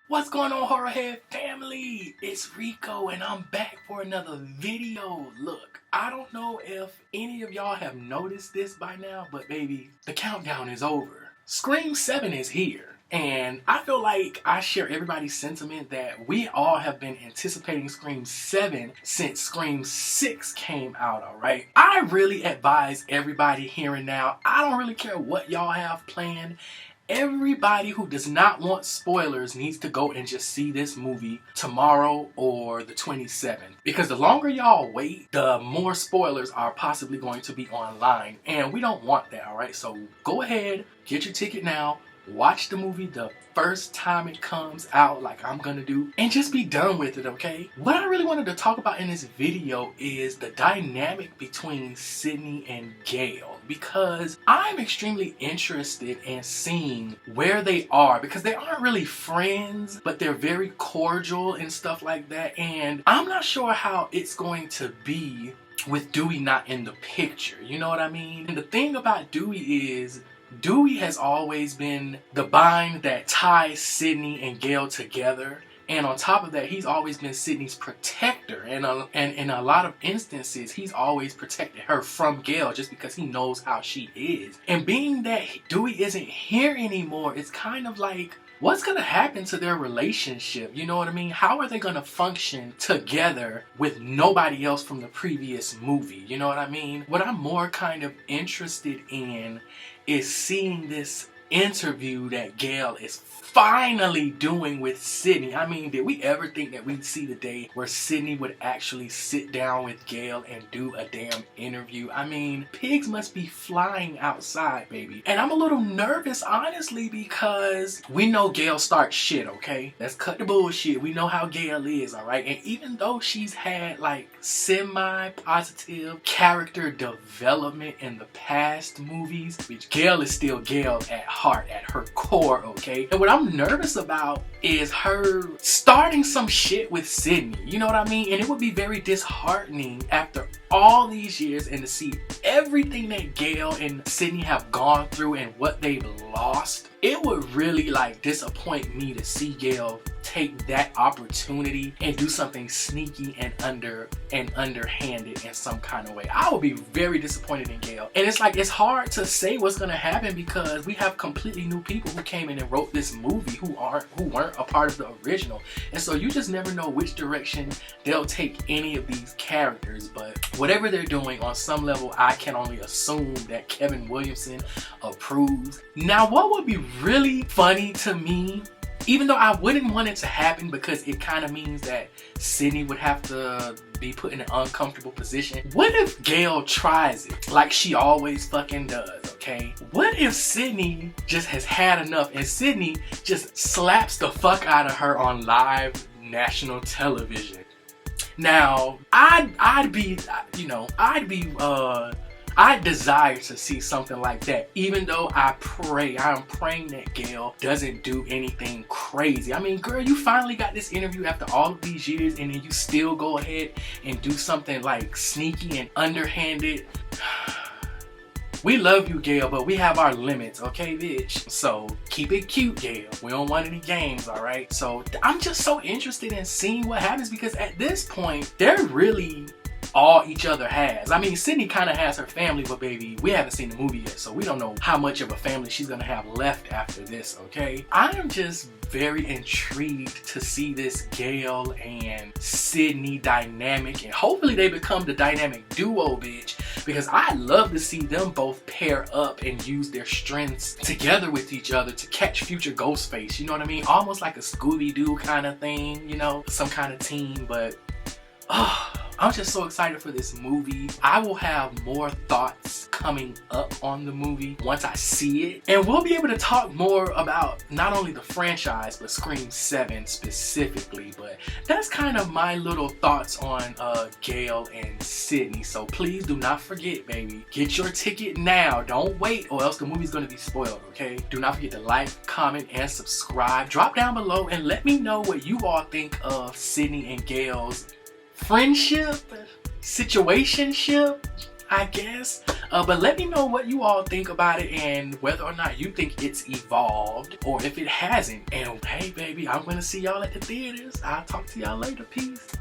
What's going on, Horrorhead family? It's Rico and I'm back for another video. Look, I don't know if any of y'all have noticed this by now, but baby, the countdown is over. Scream 7 is here. And I feel like I share everybody's sentiment that we all have been anticipating Scream 7 since Scream 6 came out, alright? I really advise everybody here and now, I don't really care what y'all have planned. Everybody who does not want spoilers needs to go and just see this movie tomorrow or the 27th. Because the longer y'all wait, the more spoilers are possibly going to be online. And we don't want that, alright? So go ahead, get your ticket now. Watch the movie the first time it comes out like I'm gonna do and just be done with it, okay? What I really wanted to talk about in this video is the dynamic between Sidney and Gale, because I'm extremely interested in seeing where they are, because they aren't really friends, but they're very cordial and stuff like that, and I'm not sure how it's going to be with Dewey not in the picture, you know what I mean? And the thing about Dewey is Dewey has always been the bind that ties Sidney and Gale together. And on top of that, he's always been Sidney's protector. And in a lot of instances, he's always protected her from Gale just because he knows how she is. And being that Dewey isn't here anymore, it's kind of like, what's going to happen to their relationship? You know what I mean? How are they going to function together with nobody else from the previous movie? You know what I mean? What I'm more kind of interested in is seeing this interview that Gale is finally doing with Sidney. I mean, did we ever think that we'd see the day where Sidney would actually sit down with Gale and do a damn interview? I mean, pigs must be flying outside, baby. And I'm a little nervous, honestly, because we know Gale starts shit, okay? Let's cut the bullshit. We know how Gale is, alright? And even though she's had, like, semi-positive character development in the past movies, which Gale is still Gale at heart, at her core, okay? And what I'm nervous about is her starting some shit with Sidney, you know what I mean? And it would be very disheartening after all these years and to see everything that Gale and Sidney have gone through and what they've lost. It would really like disappoint me to see Gale take that opportunity and do something sneaky and underhanded in some kind of way. I would be very disappointed in Gale. And it's like, it's hard to say what's gonna happen because we have completely new people who came in and wrote this movie who weren't a part of the original. And so you just never know which direction they'll take any of these characters. But whatever they're doing, on some level, I can only assume that Kevin Williamson approves. Now, what would be really funny to me, even though I wouldn't want it to happen because it kind of means that Sidney would have to be put in an uncomfortable position. What if Gale tries it like she always fucking does, okay? What if Sidney just has had enough and Sidney just slaps the fuck out of her on live national television? Now, I'd desire to see something like that, even though I'm praying that Gale doesn't do anything crazy. I mean, girl, you finally got this interview after all of these years and then you still go ahead and do something like sneaky and underhanded. We love you, Gale, but we have our limits, okay, bitch? So keep it cute, Gale. We don't want any games, alright? So I'm just so interested in seeing what happens because at this point, they're really all each other has. I mean, Sidney kind of has her family, but baby, we haven't seen the movie yet, so we don't know how much of a family she's gonna have left after this, okay? I am just very intrigued to see this Gale and Sidney dynamic, and hopefully they become the dynamic duo, bitch, because I love to see them both pair up and use their strengths together with each other to catch future Ghostface, you know what I mean? Almost like a Scooby-Doo kind of thing, you know, some kind of team, but I'm just so excited for this movie. I will have more thoughts coming up on the movie once I see it. And we'll be able to talk more about not only the franchise, but Scream 7 specifically. But that's kind of my little thoughts on Gale and Sidney. So please do not forget, baby. Get your ticket now. Don't wait or else the movie's going to be spoiled, okay? Do not forget to like, comment, and subscribe. Drop down below and let me know what you all think of Sidney and Gale's friendship, situationship, I guess. But let me know what you all think about it and whether or not you think it's evolved or if it hasn't. And hey baby, I'm gonna see y'all at the theaters. I'll talk to y'all later. Peace.